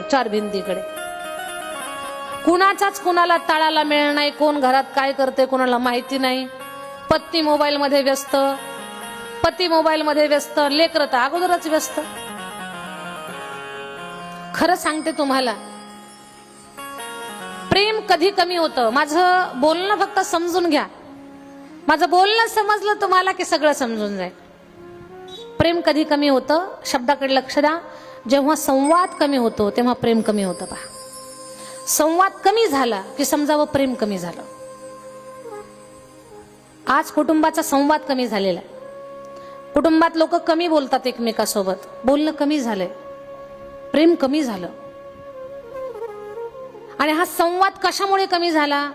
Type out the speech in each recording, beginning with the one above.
चार भिंतीकडे कुणाचाच कुणाला ताळाला मिळणार नाही, कोण घरात काय करते कोणाला माहिती नाही. पत्नी मोबाईल मध्ये व्यस्त, पती मोबाईल मध्ये व्यस्त, लेकरं तर अगोदरच व्यस्त. खरं सांगते तुम्हाला, प्रेम कधी कमी होतं. माझं बोलणं फक्त समजून घ्या, माझं बोलणं समजलं तुम्हाला की सगळं समजून जाईल. प्रेम कधी कमी होतं, शब्दाकडे लक्ष द्या. जेव्हा संवाद कमी होतो तेव्हा प्रेम कमी होतं. पहा, संवाद कमी झाला की समजावं प्रेम कमी झालं. आज कुटुंबाचा संवाद कमी झालेला आहे. कुटुंबात लोक कमी बोलतात एकमेकासोबत, बोलणं कमी झालंय, प्रेम कमी झालं. आणि हा संवाद कशामुळे कमी झाला?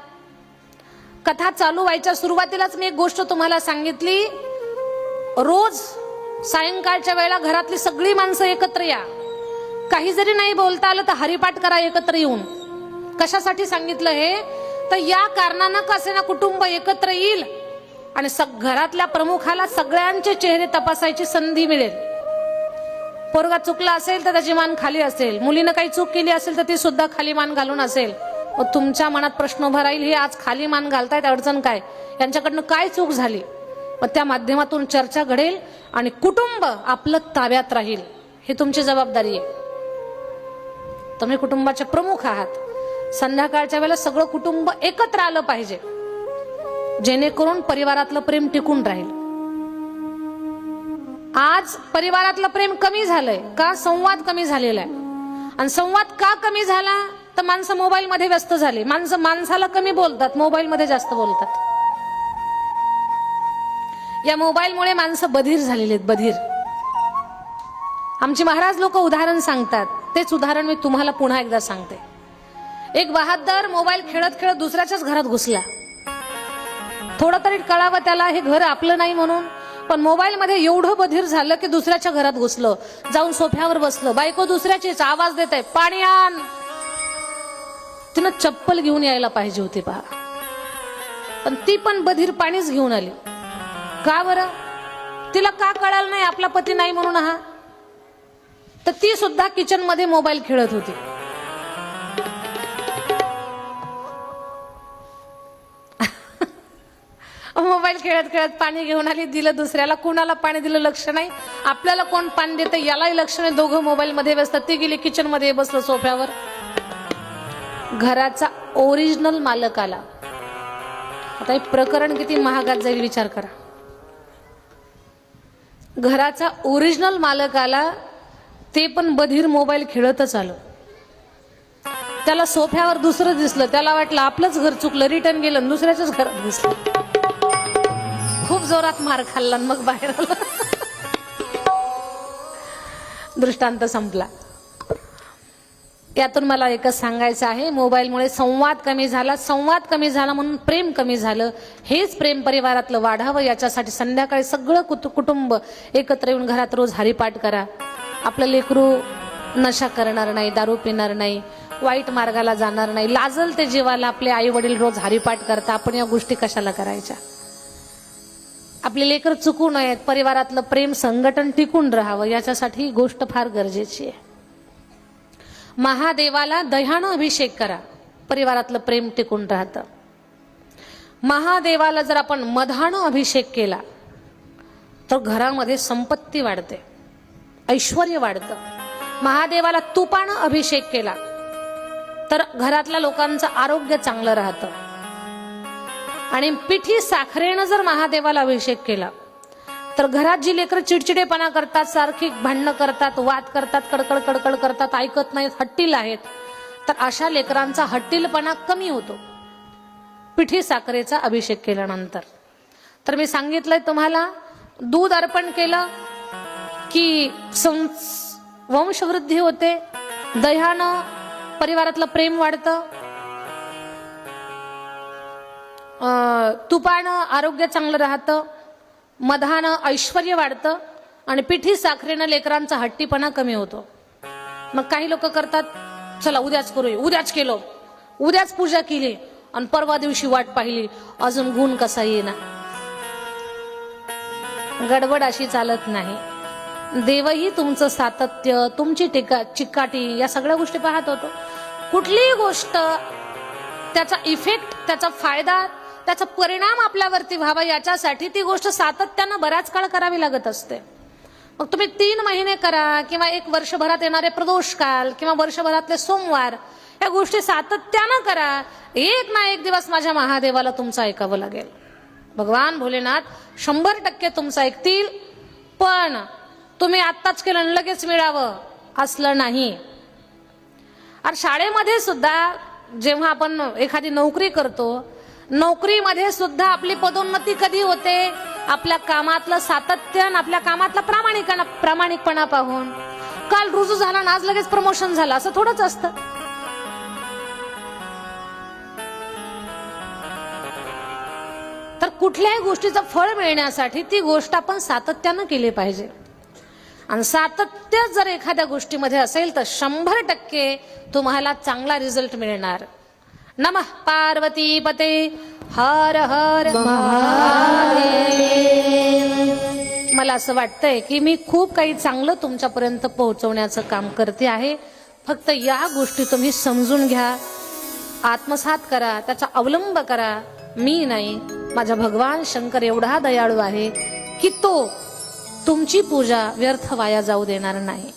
कथा चालू व्हायच्या सुरुवातीलाच मी एक गोष्ट तुम्हाला सांगितली. रोज सायंकाळच्या वेळेला घरातली सगळी माणसं एकत्र या. काही जरी नाही बोलता आलं तर हरिपाठ करा एकत्र येऊन. कशासाठी सांगितलं हे? तर या कारणानं कसे ना कुटुंब एकत्र येईल आणि घरातल्या प्रमुखाला सगळ्यांचे चेहरे तपासायची संधी मिळेल. पोरगा चुकला असेल तर त्याची मान खाली असेल, मुलीनं काही चूक केली असेल तर ती सुद्धा खाली मान घालून असेल. व तुमच्या मनात प्रश्न उभा राहील, हे आज खाली मान घालतायत, अडचण काय? यांच्याकडनं काय चूक झाली? मग त्या माध्यमातून चर्चा घडेल आणि कुटुंब आपलं ताब्यात राहील. ही तुमची जबाबदारी आहे. तुम्ही कुटुंबाचे प्रमुख आहात. संध्याकाळच्या वेळेला सगळं कुटुंब एकत्र आलं पाहिजे, जेणेकरून परिवारातलं प्रेम टिकून राहील. आज परिवारातलं प्रेम कमी झालंय का? संवाद कमी झालेला आहे. आणि संवाद का कमी झाला? तर माणसं मोबाईल मध्ये व्यस्त झाली. माणसं माणसाला कमी बोलतात, मोबाईल मध्ये जास्त बोलतात. या मोबाईलमुळे माणसं बधीर झालेली आहेत, बधीर. आमचे महाराज लोक उदाहरण सांगतात, तेच उदाहरण मी तुम्हाला पुन्हा एकदा सांगते. एक बहादर मोबाईल खेळत खेळत दुसऱ्याच्याच घरात घुसला. थोडं तरी कळावं त्याला हे घर आपलं नाही म्हणून, पण मोबाईल मध्ये एवढं बधीर झालं की दुसऱ्याच्या घरात घुसलं. जाऊन सोफ्यावर बसलं. बायको दुसऱ्याचीच आवाज देत आहे, पाणी आण. तिनं चप्पल घेऊन यायला पाहिजे होती पहा, पण ती पण बधीर पाणीच घेऊन आली. का बरं? तिला का कळालं नाही आपला पती नाही म्हणून? हा, तर ती सुद्धा किचन मध्ये मोबाईल खेळत होती. मोबाईल खेळत खेळत पाणी घेऊन आली, दिलं दुसऱ्याला. कुणाला पाणी दिलं लक्ष नाही. आपल्याला कोण पाणी देतं यालाही लक्ष नाही. दोघं मोबाईल मध्ये व्यस्त. ती गेली किचन मध्ये, बसलं सोफ्यावर. घराचा ओरिजिनल मालक आला. आता हे प्रकरण किती महागात जाईल विचार करा. घराचा ओरिजिनल मालक आला, ते पण बधीर मोबाईल खेळतच आलं. त्याला सोफ्यावर दुसरं दिसलं. त्याला वाटलं आपलंच घर चुकलं, रिटर्न गेलं, दुसऱ्याच्याच घरात दिसलं. खूप जोरात मार खाल्ला, मग बाहेर आला. दृष्टांत संपला. यातून मला एकच सांगायचं आहे, मोबाईलमुळे संवाद कमी झाला. संवाद कमी झाला म्हणून प्रेम कमी झालं. हेच प्रेम परिवारातलं वाढावं, याच्यासाठी संध्याकाळी सगळं कुटुंब एकत्र येऊन घरात रोज हरिपाठ करा. आपलं लेकरू नशा करणार नाही, दारू पिणार नाही, वाईट मार्गाला जाणार नाही. लाजल ते जीवाला आपले आई वडील रोज हरिपाठ करता. आपण या गोष्टी कशाला करायच्या? आपले लेकर चुकू नयेत, परिवारातलं प्रेम संघटन टिकून राहावं, याच्यासाठी ही गोष्ट फार गरजेची आहे. महादेवाला दह्यानं अभिषेक करा, परिवारातलं प्रेम टिकून राहतं. महादेवाला जर आपण मधानं अभिषेक केला तर घरामध्ये संपत्ती वाढते, ऐश्वर्य वाढतं. महादेवाला तुपानं अभिषेक केला तर घरातल्या लोकांचं आरोग्य चांगलं राहतं. आणि पिठी साखरेनं जर महादेवाला अभिषेक केला तर घरात जी लेकरं चिडचिडेपणा करतात, सारखी भांडणं करतात, वाद करतात, कडकड कडकड करतात, ऐकत नाहीत, हट्टील आहेत, तर अशा लेकरांचा हट्टीलपणा कमी होतो पिठी साखरेचा अभिषेक केल्यानंतर. तर मी सांगितलंय तुम्हाला, दूध अर्पण केलं की वंशवृद्धी होते, दह्यानं परिवारातलं प्रेम वाढतं, तुपानं आरोग्य चांगलं राहतं, मधानं ऐश्वर्य वाढतं आणि पिठी साखरेनं लेकरांचा हट्टीपणा कमी होतो. मग काही लोक करतात, चला उद्याच करूया, उद्याच केलं, उद्याच पूजा केली आणि परवा दिवशी वाट पाहिली, अजून गुण कसा येईना. गडबड अशी चालत नाही. देवही तुमचं सातत्य, तुमची चिकाटी या सगळ्या गोष्टी पाहत होतो. कुठलीही गोष्ट त्याचा इफेक्ट, त्याचा फायदा, त्याचा परिणाम आपल्यावरती व्हावा याच्यासाठी ती गोष्ट सातत्यानं बराच काळ करावी लागत असते. मग तुम्ही 3 महिने करा किंवा 1 वर्षभरात येणारे प्रदोष काल किंवा वर्षभरातले सोमवार, या गोष्टी सातत्यानं करा. एक ना एक दिवस माझ्या महादेवाला तुमचं ऐकावं लागेल. भगवान भोलेनाथ 100% तुमचं ऐकतील. पण तुम्ही आत्ताच केलं आणि लगेच मिळावं असलं नाही. आणि शाळेमध्ये सुद्धा जेव्हा आपण एखादी नोकरी करतो, नोकरीमध्ये सुद्धा आपली पदोन्नती कधी होते? आपल्या कामातलं सातत्य आणि आपल्या कामातला प्रामाणिकपणा पाहून. काल रुजू झाला आणि आज लगेच प्रमोशन झालं असं थोडंच असतं. तर कुठल्याही गोष्टीचं फळ मिळण्यासाठी ती गोष्ट आपण सातत्यानं केली पाहिजे. आणि सातत्य जर एखाद्या गोष्टीमध्ये असेल तर 100% तुम्हाला चांगला रिझल्ट मिळणार. नमः पार्वती पते हर हर महादेव. मला असं वाटतंय की मी खूप काही चांगलं तुमच्यापर्यंत पोहोचवण्याचं काम करते आहे. फक्त या गोष्टी तुम्ही समजून घ्या, आत्मसात करा, त्याचा अवलंब करा. मी नाही, माझा भगवान शंकर एवढा दयाळू आहे की तो तुमची पूजा व्यर्थ वाया जाऊ देणार नाही.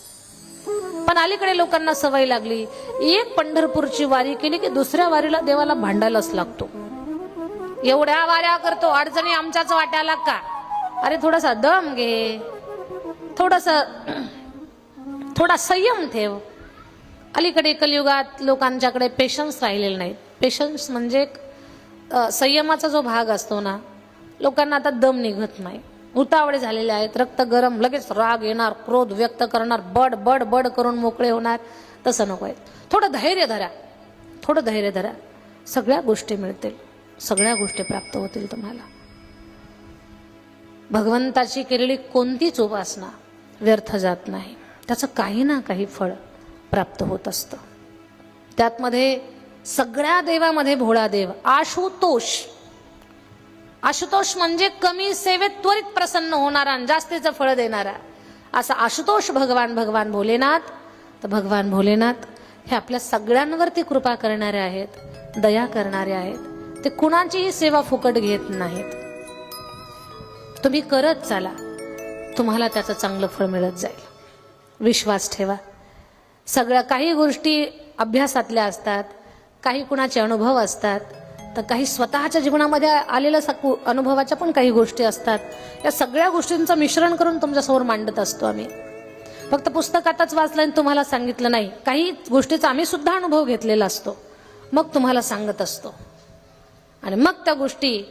पण अलीकडे लोकांना सवय लागली, एक पंढरपूरची वारी केली की दुसऱ्या वारीला देवाला भांडायलाच लागतो. एवढ्या वाऱ्या करतो, अडचणी आमच्याच वाट्याला का? अरे थोडासा दम घे, थोडा संयम ठेव. अलीकडे कलियुगात लोकांच्याकडे पेशन्स राहिलेले नाहीत. पेशन्स म्हणजे संयमाचा जो भाग असतो ना, लोकांना आता दम निघत नाही. उतावळे झालेले आहेत, रक्त गरम, लगेच राग येणार, क्रोध व्यक्त करणार, बड बड बड करून मोकळे होणार. तसं नको आहे. थोडं धैर्य धरा, थोडं धैर्य धरा. सगळ्या गोष्टी मिळतील, सगळ्या गोष्टी प्राप्त होतील तुम्हाला. भगवंताची केलेली कोणतीच उपासना व्यर्थ जात नाही. त्याचं काही ना काही फळ प्राप्त होत असतं. त्यातमध्ये सगळ्या देवामध्ये भोळा देव आशुतोष. आशुतोष म्हणजे कमी सेवेत त्वरित प्रसन्न होणारा आणि जास्तीचं फळ देणारा, असा आशुतोष भगवान भोलेनाथ. तर भगवान भोलेनाथ हे आपल्या सगळ्यांवरती कृपा करणारे आहेत, दया करणारे आहेत. ते कुणाचीही सेवा फुकट घेत नाहीत. तुम्ही करत चाला, तुम्हाला त्याचं चांगलं फळ मिळत जाईल. विश्वास ठेवा. काही गोष्टी अभ्यासातल्या असतात, काही कुणाचे अनुभव असतात, तर काही स्वतःच्या जीवनामध्ये आलेल्या अनुभवाच्या पण काही गोष्टी असतात. या सगळ्या गोष्टींचं मिश्रण करून तुमच्यासमोर मांडत असतो आम्ही. फक्त पुस्तकातच वाचलं आणि तुम्हाला सांगितलं नाही. काही गोष्टीचा आम्ही सुद्धा अनुभव घेतलेला असतो, मग तुम्हाला सांगत असतो. आणि मग त्या गोष्टी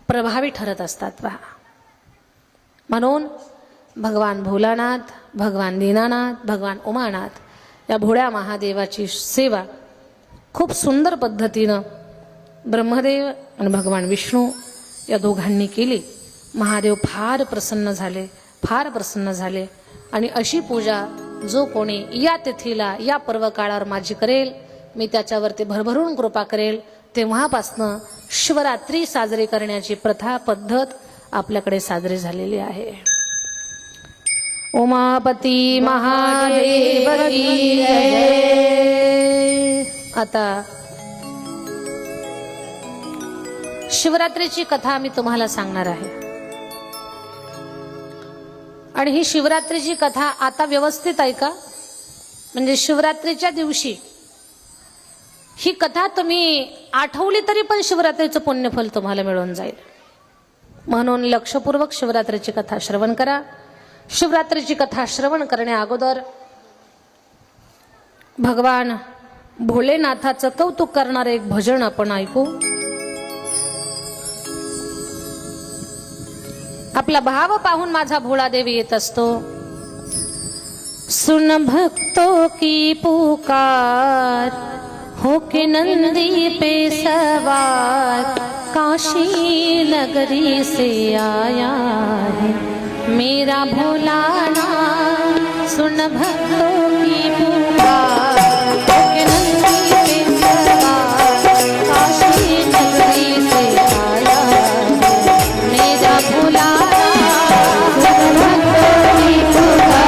प्रभावी ठरत असतात. पहा, म्हणून भगवान भोलानाथ, भगवान दीनानाथ, भगवान उमानाथ या भोळ्या महादेवाची सेवा खूप सुंदर पद्धतीनं ब्रह्मदेव आणि भगवान विष्णू या दोघांनी केली. महादेव फार प्रसन्न झाले. आणि अशी पूजा जो कोणी या तिथीला, या पर्व काळावर माझी करेल, मी त्याच्यावरती भरभरून कृपा करेल. तेव्हापासनं शिवरात्री साजरी करण्याची प्रथा, पद्धत आपल्याकडे साजरी झालेली आहे. उमापती महादेव की जय. आता शिवरात्रीची कथा मी तुम्हाला सांगणार आहे. आणि ही शिवरात्रीची कथा आता व्यवस्थित ऐका. म्हणजे शिवरात्रीच्या दिवशी ही कथा तुम्ही आठवली तरी पण शिवरात्रीचं पुण्यफल तुम्हाला मिळून जाईल. म्हणून लक्षपूर्वक शिवरात्रीची कथा श्रवण करा. शिवरात्रीची कथा श्रवण करण्या अगोदर भगवान भोलेनाथाचं कौतुक करणारे एक भजन आपण ऐकू. आपला भाव पाहून माझा भोळा देव येत असतो. सुन भक्तों की पुकार, हो के नंदी पे सवार, काशी नगरी से आया है मेरा भोलानाथ. सुन भक्तों की पुकार, हो के नंदी पे सवार, काशी नगरी से आया है मेरा भोलानाथ. सुन भक्तों की पुकार,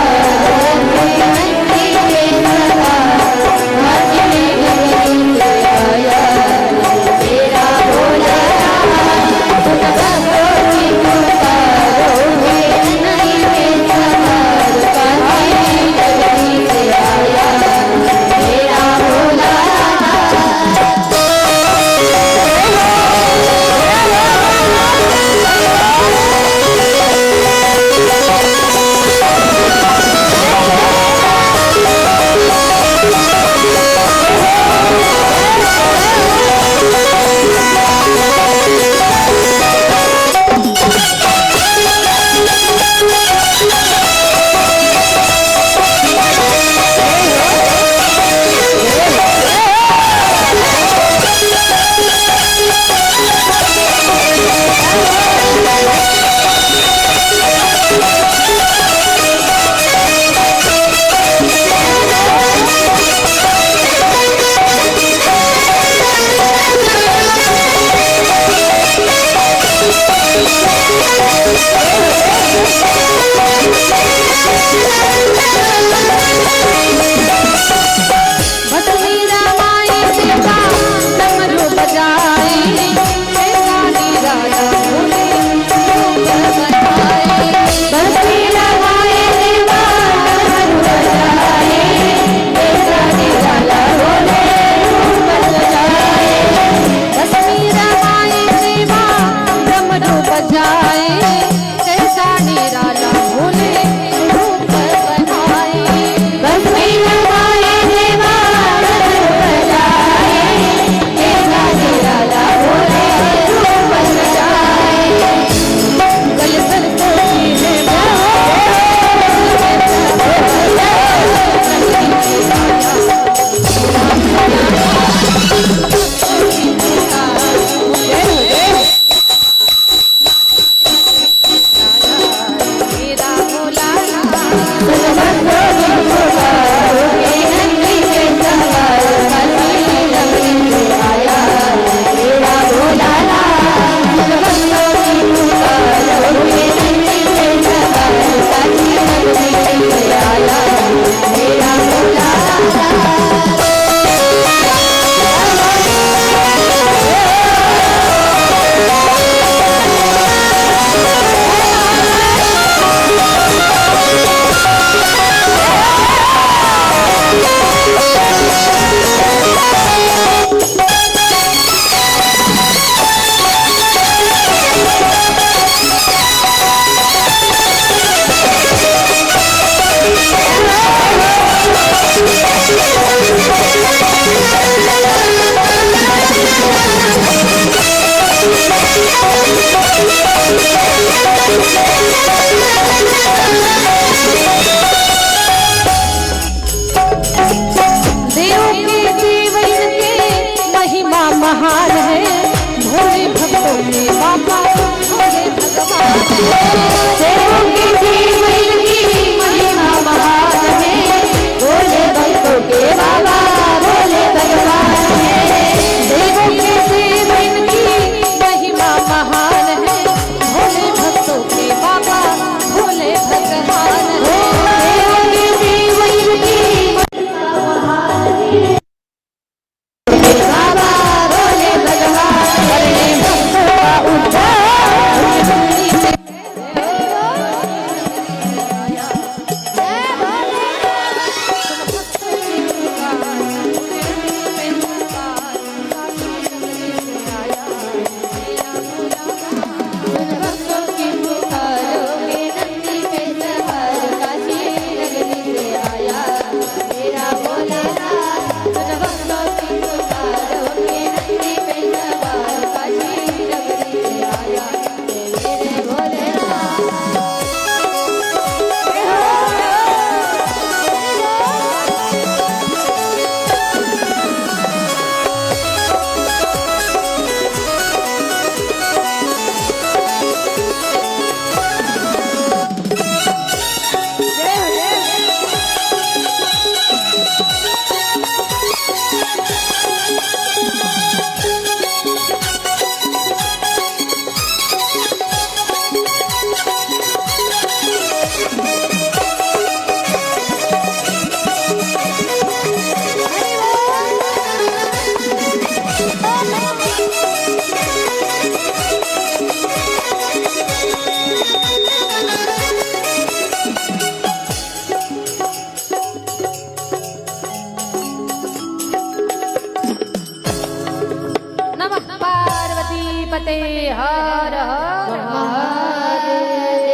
पते हर हर महादेव।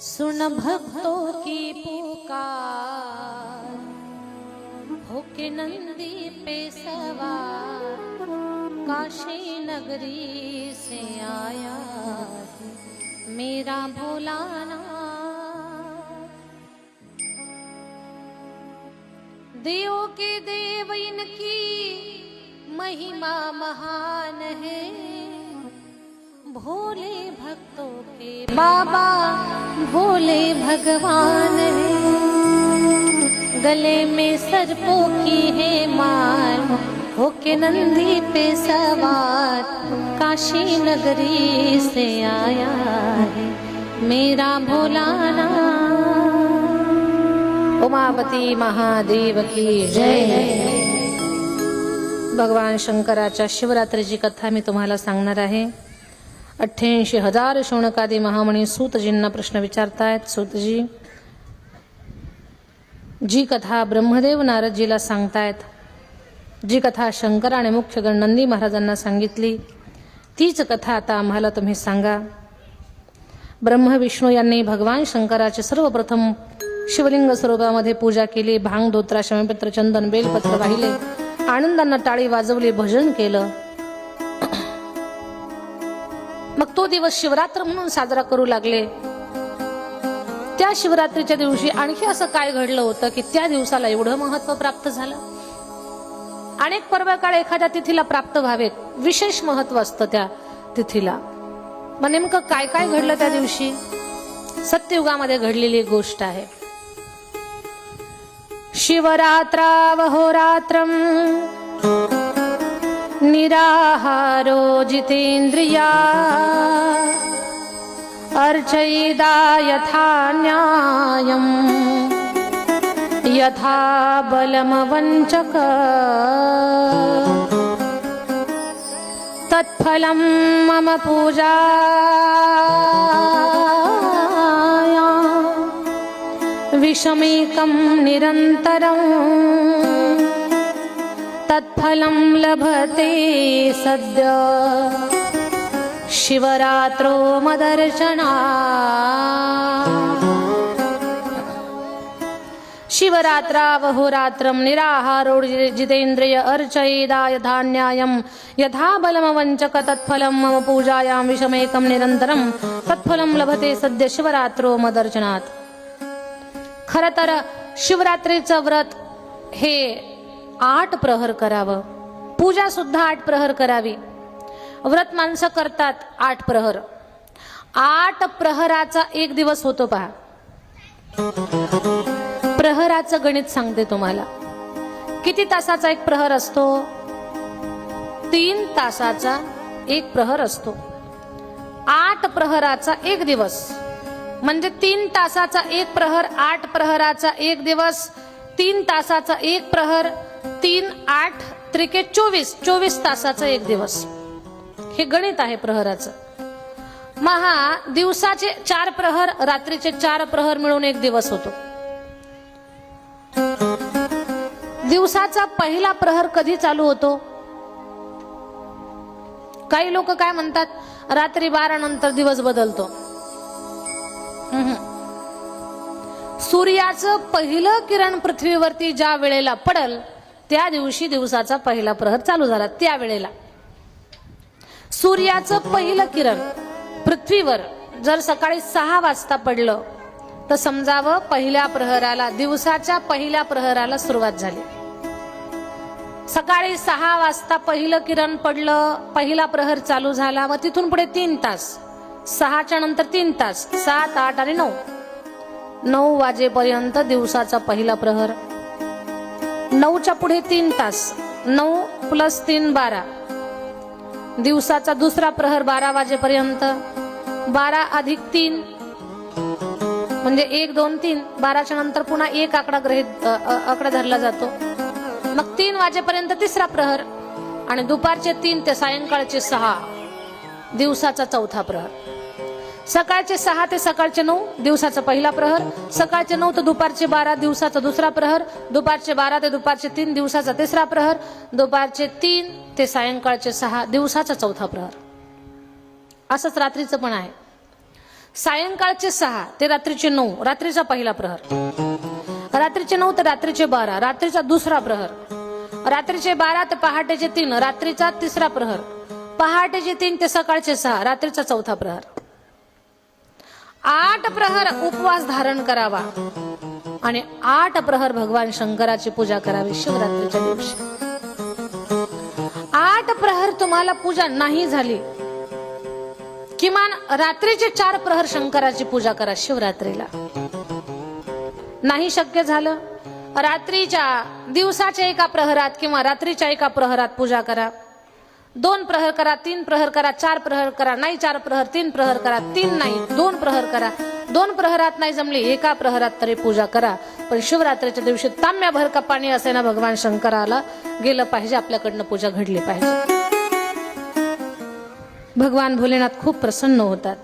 सुन भक्तों की पुकार, होके नंदी पे सवार, काशी नगरी से आया मेरा भोलानाथ। देव के देव इनकी महिमा महान है, भोले भक्तों के बाबा भोले भगवान है। गले में सर्पों की है माल, होके नंदी पे सवार, काशी नगरी से आया है मेरा भोलानाथ। उमापति महादेव की जय। भगवान शंकराच्या शिवरात्रीची कथा मी तुम्हाला सांगणार आहे। 88,000 शौनकादी महामुनी सूतजींना प्रश्न विचारतायत। सूतजी, जी कथा ब्रह्मदेव नारदजीला सांगतायत, जी कथा शंकराने मुख्य नंदी महाराजांना सांगितली, तीच कथा आता आम्हाला तुम्ही सांगा। ब्रह्म विष्णू यांनी भगवान शंकराची सर्वप्रथम शिवलिंग स्वरूपामध्ये पूजा केली। भांग, धोत्रा, शमीपत्र, चंदन, बेलपत्र वाहिले, आनंदांना टाळी वाजवली, भजन केलं। मग तो दिवस शिवरात्र म्हणून साजरा करू लागले। त्या शिवरात्रीच्या दिवशी आणखी असं काय घडलं होतं की त्या दिवसाला एवढं महत्व प्राप्त झालं। अनेक पर्वकाळ एखाद्या तिथीला प्राप्त व्हावेत, विशेष महत्व असतं त्या तिथीला। मग नेमकं काय काय घडलं त्या दिवशी? सत्ययुगामध्ये घडलेली एक गोष्ट आहे। शिवरात्रावहोरात्रम निराहारो जितेन्द्रिया, अर्चयिदा यथा न्यायम् यथा बलमवञ्चक, तत्फलं मम पूजाया विषमेकं निरन्तरं, तत्फलं लभते सद्य शिवरात्रो मदर्शना। शिवरात्रावहोरात्रं निराहारो जितेन्द्रिय, अर्चयेदा यथा न्यायं यथा बलमवञ्चक, तत्फलं मम पूजायां विषमेकं निरन्तरं, तत्फलं लभते सद्य शिवरात्रो मदर्शनात्। खरं तर शिवरात्रीचं व्रत हे 8 प्रहर करावं, पूजा सुद्धा 8 प्रहर करावी। व्रत माणसं करतात 8 प्रहर। 8 प्रहराचा एक दिवस होतो पहा। प्रहराचं गणित सांगते तुम्हाला। किती तासाचा एक प्रहर असतो? 3 तासाचा एक प्रहर असतो। 8 प्रहराचा एक दिवस म्हणजे 3 तासाचा एक प्रहर, 8 प्रहराचा एक दिवस, 3 तासाचा एक प्रहर, 3 8 त्रिके 24 तासाचा एक दिवस। हे गणित आहे प्रहराचं। महा दिवसाचे 4 प्रहर, रात्रीचे 4 प्रहर मिळून एक दिवस होतो। दिवसाचा पहिला प्रहर कधी चालू होतो? काही लोक काय म्हणतात, रात्री 12 नंतर दिवस बदलतो। सूर्याचं पहिलं किरण पृथ्वीवरती ज्या वेळेला पडल त्या दिवशी दिवसाचा पहिला प्रहर चालू झाला। त्या वेळेला सूर्याचं पहिलं किरण पृथ्वीवर जर सकाळी 6 वाजता पडलं तर समजावं पहिल्या प्रहराला, दिवसाच्या पहिल्या प्रहराला सुरुवात झाली। सकाळी 6 वाजता पहिलं किरण पडलं, पहिला प्रहर चालू झाला। मग तिथून पुढे 3 तास, 6च्या नंतर 3 तास, 7, 8 आणि 9 वाजेपर्यंत दिवसाचा पहिला प्रहर। 9च्या पुढे 3 तास, 9 + 3 12, दिवसाचा दुसरा प्रहर 12 वाजेपर्यंत। 12 + 3 म्हणजे 1 2 3, 12च्या नंतर पुन्हा 1 आकडा धरला जातो। मग 3 वाजेपर्यंत तिसरा प्रहर आणि दुपारचे 3 ते सायंकाळचे 6 दिवसाचा चौथा प्रहर। सकाळचे 6 ते सकाळचे 9 दिवसाचा पहिला प्रहर, सकाळचे 9 ते दुपारचे 12 दिवसाचा दुसरा प्रहर, दुपारचे 12 ते दुपारचे 3 दिवसाचा तिसरा प्रहर, दुपारचे 3 ते सायंकाळचे 6 दिवसाचा चौथा प्रहर. असंच रात्रीचं पण आहे. सायंकाळचे 6 ते रात्रीचे 9 रात्रीचा पहिला प्रहर, रात्रीचे 9 ते रात्रीचे 12 रात्रीचा दुसरा प्रहर, रात्रीचे 12 ते पहाटेचे 3 रात्रीचा तिसरा प्रहर, पहाटेचे 3 ते सकाळचे 6 रात्रीचा चौथा प्रहर. 8 प्रहर उपवास धारण करावा आणि 8 प्रहर भगवान शंकराची पूजा करावी शिवरात्रीच्या दिवशी. 8 प्रहर तुम्हाला पूजा नाही झाली, किमान रात्रीचे 4 प्रहर शंकराची पूजा करा शिवरात्रीला. नाही शक्य झालं, रात्रीच्या दिवसाच्या एका प्रहरात किंवा रात्रीच्या एका प्रहरात पूजा करा. 2 प्रहर करा, 3 प्रहर करा, 4 प्रहर करा, नाही 4 प्रहर 3 प्रहर करा, 3 नाही 2 प्रहर करा. 2 प्रहरात नाही जमली एका प्रहरात तरी पूजा करा. पण शिवरात्रीच्या दिवशी तांब्याभर का पाणी असे ना भगवान शंकराला गेलं पाहिजे, आपल्याकडनं पूजा घडली पाहिजे. भगवान भोलेनाथ खूप प्रसन्न होतात.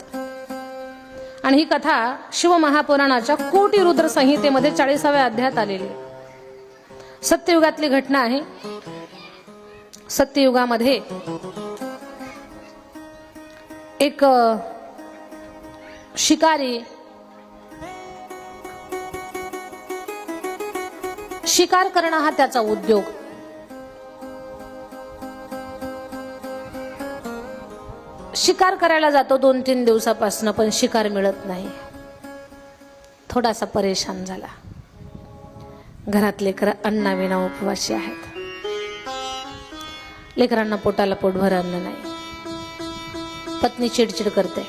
आणि ही कथा शिवमहापुराणाच्या कोटी रुद्र संहितेमध्ये 40व्या अध्यायात आलेली. सत्ययुगातली घटना आहे. सत्ययुगामध्ये एक शिकारी शिकार करणं हा त्याचा उद्योग. शिकार करायला जातो 2-3 दिवसापासून, पण शिकार मिळत नाही. थोडासा परेशान झाला. घरात लेकरं अन्नाविना उपवासी आहेत. लेकरांना पोटाला पोटभर अन्न नाही. पत्नी चिडचिड करते.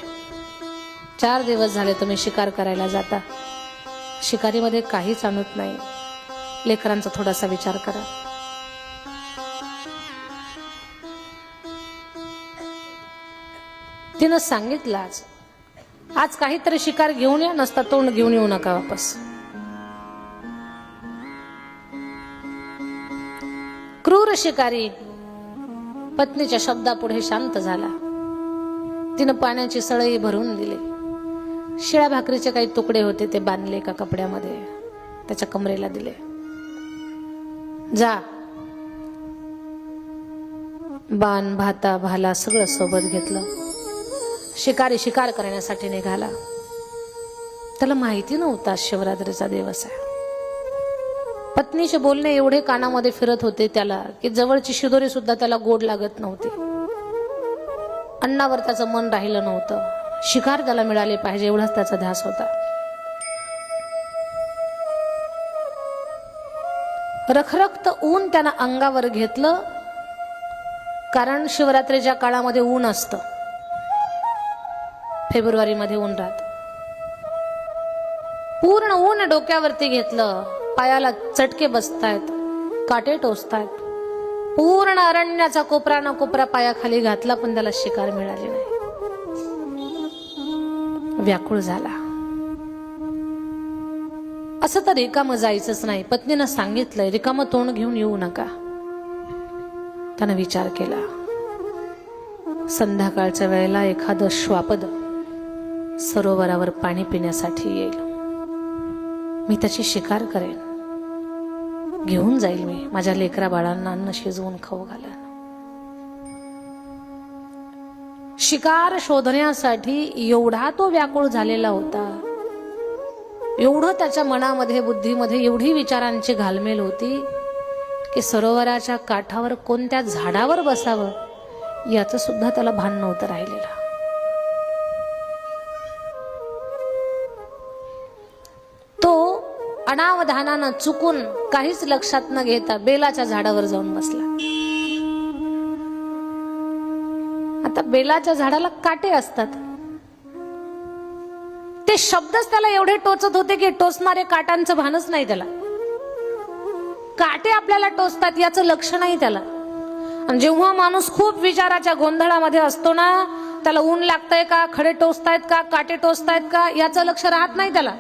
4 दिवस झाले तुम्ही शिकार करायला जाता, शिकारीमध्ये काहीच आणत नाही. लेकरांचा थोडासा विचार करा. तिनं सांगितलं, आज काहीतरी शिकार घेऊन या, नसता तोंड घेऊन येऊ नका वापस. क्रूर शिकारी पत्नीच्या शब्दापुढे शांत झाला. तिनं पाण्याची सळई भरून दिली. शिळ्या भाकरीचे काही तुकडे होते ते बांधले एका कपड्यामध्ये, त्याच्या कमरेला दिले. जा. बाण भाता भाला सगळं सोबत घेतलं. शिकारी शिकार करण्यासाठी निघाला. त्याला माहिती नव्हता शिवरात्रीचा दिवस आहे. पत्नीचे बोलणे एवढे कानामध्ये फिरत होते त्याला की जवळची शिदोरी सुद्धा त्याला गोड लागत नव्हती. अन्नावर त्याचं मन राहिलं नव्हतं. शिकार त्याला मिळाले पाहिजे एवढाच त्याचा ध्यास होता. रखरखत ऊन त्यानं अंगावर घेतलं, कारण शिवरात्रीच्या काळामध्ये ऊन असतं. फेब्रुवारी मध्ये ऊन राहत. पूर्ण ऊन डोक्यावरती घेतलं. पायाला चटके बसतायत, काटे टोचतायत. पूर्ण अरण्याचा कोपरा ना कोपरा पायाखाली घातला, पण त्याला शिकार मिळाली नाही. व्याकुळ झाला. असं तर रिकामं जायचंच नाही. पत्नीनं सांगितलंय रिकामं तोंड घेऊन येऊ नका. त्यानं विचार केला, संध्याकाळच्या वेळेला एखादं श्वापद सरोवरावर पाणी पिण्यासाठी येईल. मी त्याची शिकार करेन, घेऊन जाईल. मी माझ्या लेकरा बाळांना अन्न शिजवून खाऊ घालेन. शिकार शोधण्यासाठी एवढा तो व्याकुळ झालेला होता. एवढं त्याच्या मनामध्ये बुद्धीमध्ये एवढी विचारांची घालमेल होती की सरोवराच्या काठावर कोणत्या झाडावर बसावं याचं सुद्धा त्याला भान नव्हतं राहिलेलं. तो अनावधानानं चुकून काहीच लक्षात न घेता बेलाच्या झाडावर जाऊन बसला. आता बेलाच्या झाडाला काटे असतात. ते शब्दच त्याला एवढे टोचत होते की टोचणारे काटांचं भानच नाही त्याला. काटे आपल्याला टोचतात याचं लक्ष नाही त्याला. आणि जेव्हा माणूस खूप विचाराच्या गोंधळामध्ये असतो ना, त्याला ऊन लागतंय का, खडे टोचतायत का, काटे टोचतायत का याचं लक्ष राहत नाही त्याला.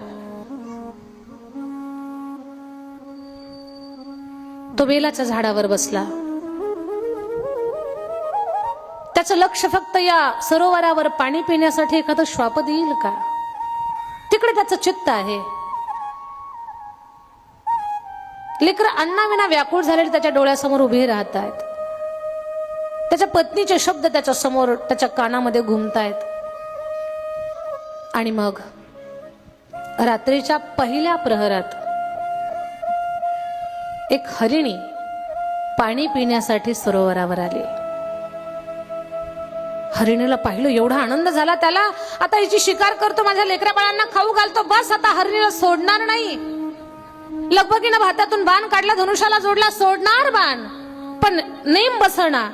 तो बेलाच्या झाडावर बसला. त्याचा त्याचं लक्ष फक्त या सरोवरावर पाणी पिण्यासाठी एखादं श्वापद येईल का, तिकडे त्याचं चित्त आहे. लेकरं अन्नाविना व्याकुळ झालेले त्याच्या डोळ्यासमोर उभे राहत आहेत. त्याच्या पत्नीचे शब्द त्याच्या समोर त्याच्या कानामध्ये घुमतायत. आणि मग रात्रीच्या पहिल्या प्रहरात एक हरिणी पाणी पिण्यासाठी सरोवरावर आली. हरिणीला पाहिलं, एवढा आनंद झाला त्याला, आता हिची शिकार करतो, माझ्या लेकरा बाळांना खाऊ घालतो, बस आता हरिणीला सोडणार नाही. लगबगीनं भातातून बाण काढला, धनुष्याला जोडला, सोडणार बाण, पण नेम बसणार.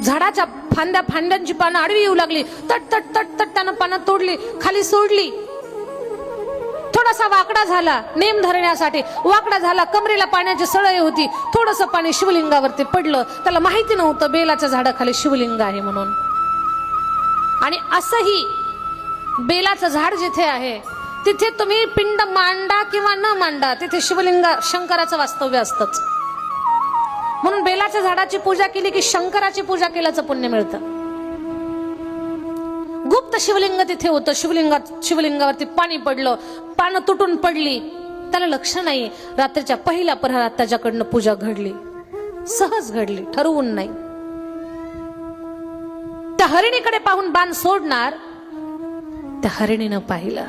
झाडाच्या फांद्यांची पानं आडवी येऊ लागली. तट तट तट तट त्यानं पानं तोडली, खाली सोडली. थोडासा वाकडा झाला नेम धरण्यासाठी, वाकडा झाला, कमरेला पाण्याची सळई होती. थोडंसं पाणी शिवलिंगावरती पडलं. त्याला माहिती नव्हतं बेलाच्या झाडाखाली शिवलिंग आहे म्हणून. आणि असंही बेलाचं झाड जिथे आहे तिथे तुम्ही पिंड मांडा किंवा न मांडा, तिथे शिवलिंग शंकराचं वास्तव्य असतंच. म्हणून बेलाच्या झाडाची पूजा केली की शंकराची पूजा केल्याचं पुण्य मिळतं. गुप्त शिवलिंग तिथे होतं. शिवलिंगावरती पाणी पडलं, पानं तुटून पडली, त्याला लक्ष नाही. रात्रीच्या पहिल्या प्रहरात त्याच्याकडनं पूजा घडली, सहज घडली, ठरवून नाही. त्या हरिणीकडे पाहून बाण सोडणार, त्या हरिणीनं पाहिलं,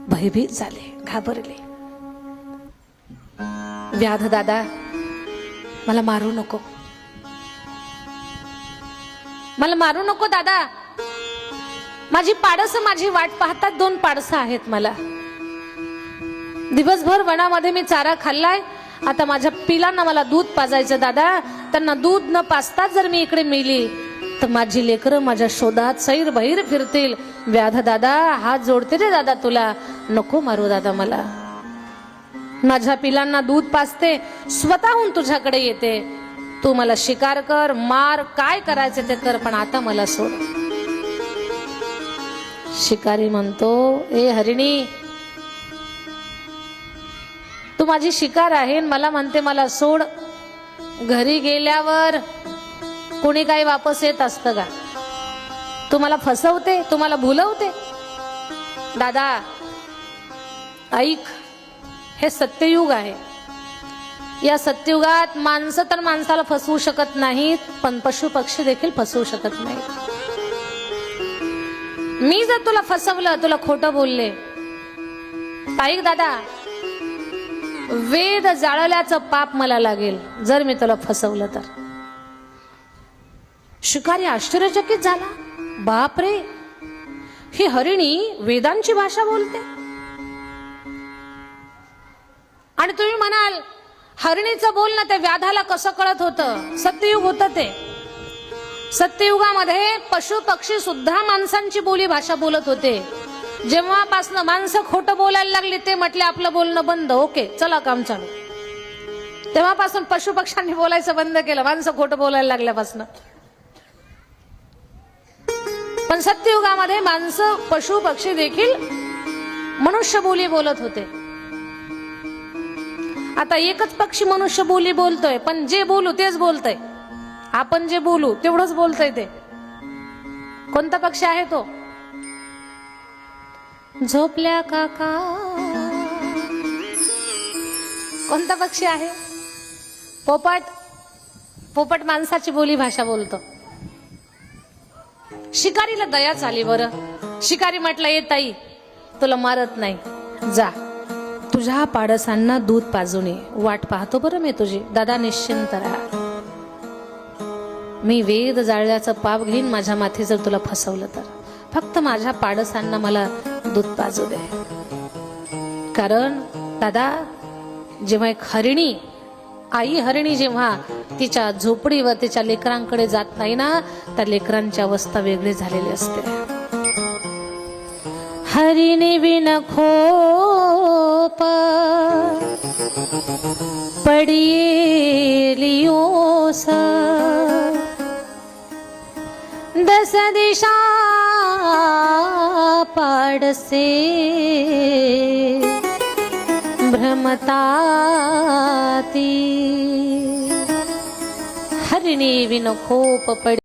भयभीत झाले, घाबरले. व्याध दादा, मला मारू नको, मला मारू नको दादा. माझी पाडसं माझी वाट पाहतात. 2 पाडसं आहेत मला. दिवसभर वनामध्ये मी चारा खाल्लाय. आता माझ्या पिलांना मला दूध पाजायचं दादा. त्यांना दूध न पाजता जर मी इकडे मेली तर माझी लेकरं माझ्या शोधात सैर बहिर फिरतील. व्याध दादा, हात जोडते रे दादा तुला, नको मारू दादा मला. माझ्या पिलांना दूध पाजते, स्वतःहून तुझ्याकडे येते. तू मला शिकार कर, मार, काय करायचे ते कर, पण आता मला सोड. शिकारी म्हणतो, ए हरिणी, तू माझी शिकार आहे, मला म्हणते मला सोड. घरी गेल्यावर कोणी काही वापस येत असतं का? तू मला फसवते, तू मला भुलवते. दादा ऐक, हे सत्ययुग आहे. या सत्ययुगात माणसं तर माणसाला फसवू शकत नाहीत, पण पशु पक्षी देखील फसवू शकत नाहीत. मी जर तुला फसवलं, तुला खोटं बोलले, ऐक दादा, वेद जाळल्याचं पाप मला लागेल जर मी तुला फसवलं तर. शिकारी आश्चर्यचकित झाला. बाप रे, ही हरिणी वेदांची भाषा बोलते. आणि तुम्ही म्हणाल, हरिणीचं बोलणं त्या व्याधाला कसं कळत होतं? सत्ययुग होतं ते. सत्ययुगामध्ये पशु पक्षी सुद्धा माणसांची बोली भाषा बोलत होते. जेव्हापासून माणसं खोटं बोलायला लागली, ते म्हटले आपलं बोलणं बंद, ओके चला काम चालू. तेव्हापासून पशु पक्ष्यांनी बोलायचं बंद केलं, माणसं खोटं बोलायला लागल्यापासून. पण सत्ययुगामध्ये माणसं पशु पक्षी देखील मनुष्य बोली बोलत होते. आता एकच पक्षी मनुष्य बोली बोलतोय, पण जे बोलू तेच बोलतय. आपण जे बोलू तेवढंच बोलतय ते. कोणता पक्षी आहे तो? झोपल्या काका. कोणता पक्षी आहे? पोपट. पोपट माणसाची बोली भाषा बोलतो. शिकारीला दयाच आली. बरं, शिकारी म्हटलं, ये ताई, तुला मारत नाही, जा तुझ्या पाडसांना दूध पाजून ये, वाट पाहतो बरं मी तुझी. दादा निश्चिंत राहा, मी वेद जाळल्याचं पाप घेईन माझ्या माथे जर तुला फसवलं तर. फक्त माझ्या पाडसांना मला दूध पाजू दे. कारण दादा, जेव्हा एक हरिणी, आई हरिणी जेव्हा तिच्या झोपडीवर तिच्या लेकरांकडे जात नाही ना, त्या लेकरांची अवस्था वेगळी झालेली असते. हरिणी बिन खोप पडिलियोस, दस दिशा पाडसे भ्रमताती. हरिणी बिन खोप पडी